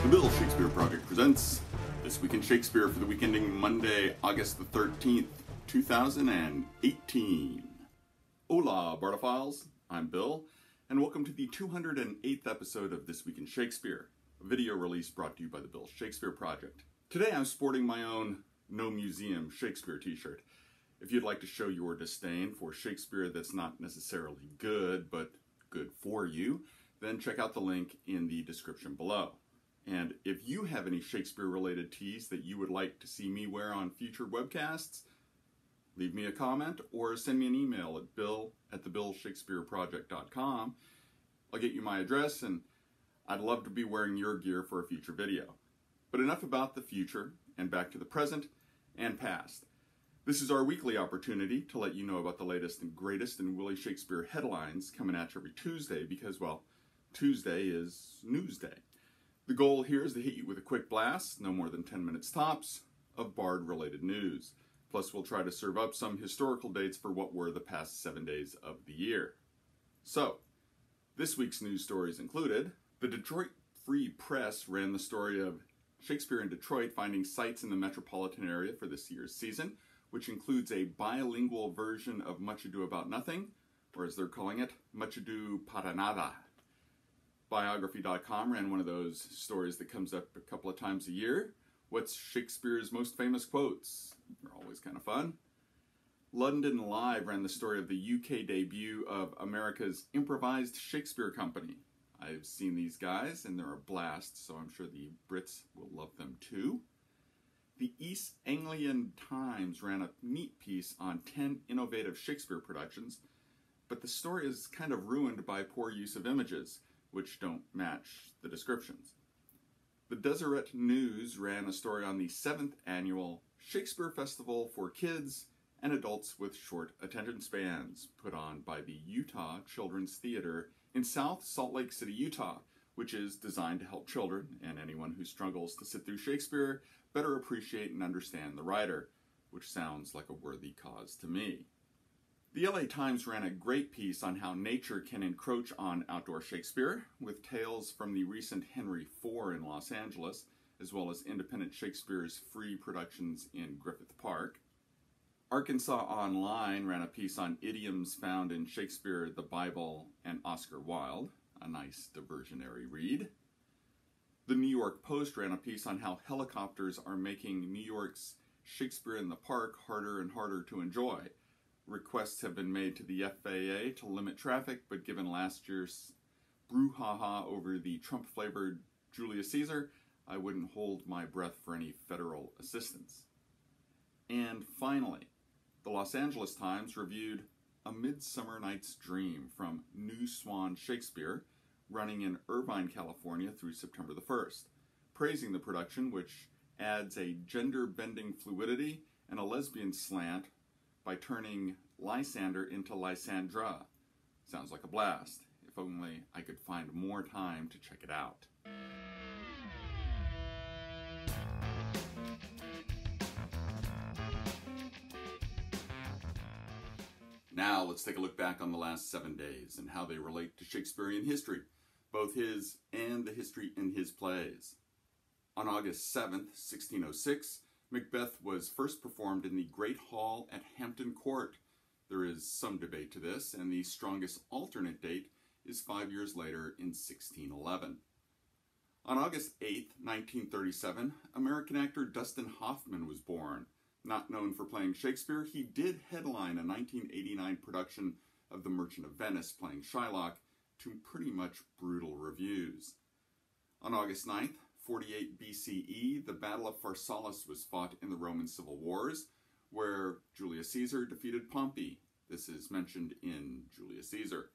The Bill Shakespeare Project presents This Week in Shakespeare for the week ending Monday, August the 13th, 2018. Hola, Bartophiles. I'm Bill, and welcome to the 208th episode of This Week in Shakespeare, a video release brought to you by the Bill Shakespeare Project. Today I'm sporting my own No Museum Shakespeare t-shirt. If you'd like to show your disdain for Shakespeare that's not necessarily good, but good for you, then check out the link in the description below. And if you have any Shakespeare-related tees that you would like to see me wear on future webcasts, leave me a comment or send me an email at bill@thebillshakespeareproject.com. I'll get you my address, and I'd love to be wearing your gear for a future video. But enough about the future, and back to the present and past. This is our weekly opportunity to let you know about the latest and greatest in Willie Shakespeare headlines coming at you every Tuesday because, well, Tuesday is News Day. The goal here is to hit you with a quick blast, no more than 10 minutes tops, of Bard-related news. Plus, we'll try to serve up some historical dates for what were the past 7 days of the year. So, this week's news stories included: the Detroit Free Press ran the story of Shakespeare in Detroit finding sites in the metropolitan area for this year's season, which includes a bilingual version of Much Ado About Nothing, or as they're calling it, Much Ado Para Nada. Biography.com ran one of those stories that comes up a couple of times a year. What's Shakespeare's most famous quotes? They're always kind of fun. London Live ran the story of the UK debut of America's improvised Shakespeare company. I've seen these guys, and they're a blast, so I'm sure the Brits will love them too. The East Anglian Times ran a neat piece on 10 innovative Shakespeare productions, but the story is kind of ruined by poor use of images, which don't match the descriptions. The Deseret News ran a story on the 7th annual Shakespeare Festival for kids and adults with short attention spans, put on by the Utah Children's Theater in South Salt Lake City, Utah, which is designed to help children and anyone who struggles to sit through Shakespeare better appreciate and understand the writer, which sounds like a worthy cause to me. The LA Times ran a great piece on how nature can encroach on outdoor Shakespeare, with tales from the recent Henry IV in Los Angeles, as well as independent Shakespeare's free productions in Griffith Park. Arkansas Online ran a piece on idioms found in Shakespeare, the Bible, and Oscar Wilde, a nice diversionary read. The New York Post ran a piece on how helicopters are making New York's Shakespeare in the Park harder and harder to enjoy. Requests have been made to the FAA to limit traffic, but given last year's brouhaha over the Trump-flavored Julius Caesar, I wouldn't hold my breath for any federal assistance. And finally, the Los Angeles Times reviewed A Midsummer Night's Dream from New Swan Shakespeare, running in Irvine, California through September the 1st, praising the production, which adds a gender-bending fluidity and a lesbian slant by turning Lysander into Lysandra. Sounds like a blast. If only I could find more time to check it out. Now let's take a look back on the last 7 days and how they relate to Shakespearean history, both his and the history in his plays. On August 7th, 1606, Macbeth was first performed in the Great Hall at Hampton Court. There is some debate to this, and the strongest alternate date is 5 years later in 1611. On August 8th, 1937, American actor Dustin Hoffman was born. Not known for playing Shakespeare, he did headline a 1989 production of The Merchant of Venice playing Shylock to pretty much brutal reviews. On August 9th, 48 BCE, the Battle of Pharsalus was fought in the Roman Civil Wars, where Julius Caesar defeated Pompey. This is mentioned in Julius Caesar.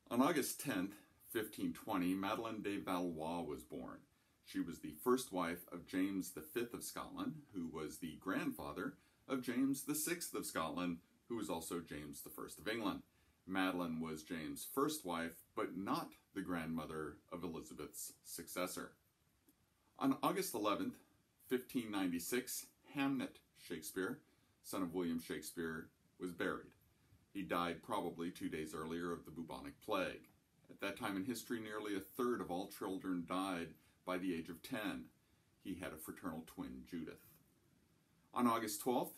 On August 10th, 1520, Madeleine de Valois was born. She was the first wife of James V of Scotland, who was the grandfather of James VI of Scotland, who was also James I of England. Madeleine was James' first wife, but not the grandmother of Elizabeth's successor. On August 11th, 1596, Hamnet Shakespeare, son of William Shakespeare, was buried. He died probably 2 days earlier of the bubonic plague. At that time in history, nearly a third of all children died by the age of 10. He had a fraternal twin, Judith. On August 12th,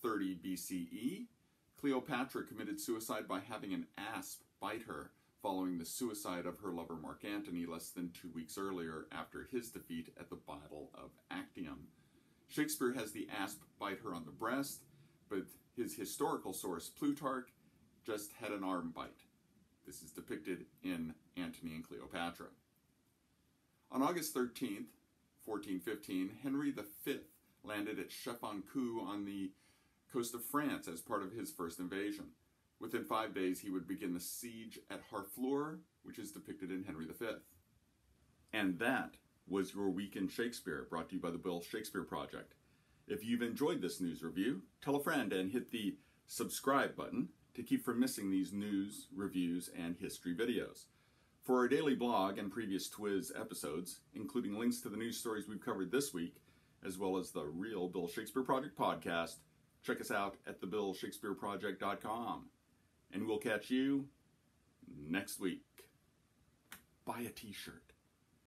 30 BCE, Cleopatra committed suicide by having an asp bite her following the suicide of her lover Mark Antony less than 2 weeks earlier after his defeat at the Battle of Actium. Shakespeare has the asp bite her on the breast, but his historical source, Plutarch, just had an arm bite. This is depicted in Antony and Cleopatra. On August 13th, 1415, Henry V landed at Chefaucourt on the coast of France as part of his first invasion. Within 5 days, he would begin the siege at Harfleur, which is depicted in Henry V. And that was your Week in Shakespeare, brought to you by the Bill Shakespeare Project. If you've enjoyed this news review, tell a friend and hit the subscribe button to keep from missing these news, reviews, and history videos. For our daily blog and previous Twiz episodes, including links to the news stories we've covered this week, as well as the real Bill Shakespeare Project podcast, check us out at thebillshakespeareproject.com. And we'll catch you next week. Buy a t-shirt.